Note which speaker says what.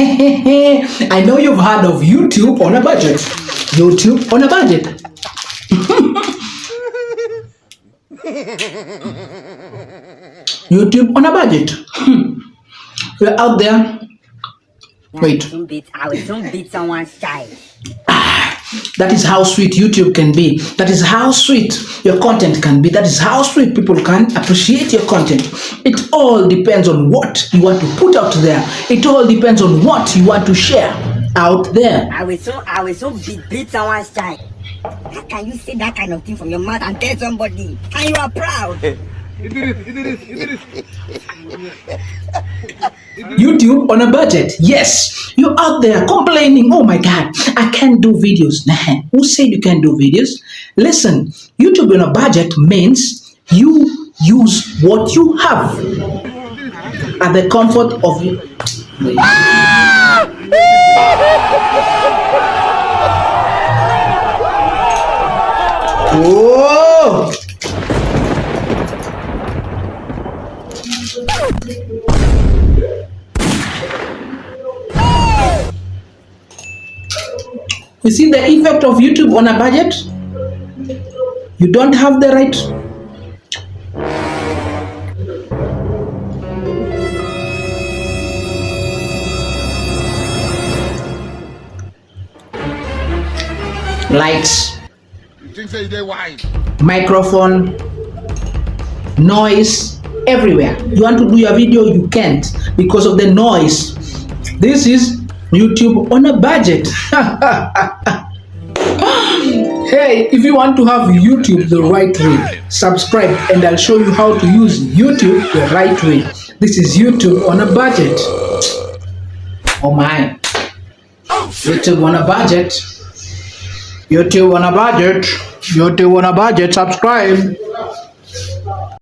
Speaker 1: I know you've heard of YouTube on a budget. YouTube on a budget. YouTube on a budget. We're out there. Wait.
Speaker 2: I will soon beat someone's child.
Speaker 1: That is how sweet YouTube can be. That is how sweet your content can be. That is how sweet people can appreciate your content. It all depends on what you want to put out there. It all depends on what you want to share out there.
Speaker 2: I will so beat someone's child. How can you say that kind of thing from your mouth and tell somebody? And you are proud.
Speaker 1: YouTube on a budget. Yes, you're out there complaining, oh my God, I can't do videos. Nah, who said you can't do videos? Listen, YouTube on a budget means you use what you have at the comfort of you. Whoa! You see the effect of YouTube on a budget? You don't have the right. Lights, microphone, noise, everywhere. You want to do your video, you can't because of the noise. This is YouTube on a budget. Hey, if you want to have YouTube the right way, subscribe and I'll show you how to use YouTube the right way. This is YouTube on a budget. Oh my. YouTube on a budget. YouTube on a budget. YouTube on a budget. Subscribe.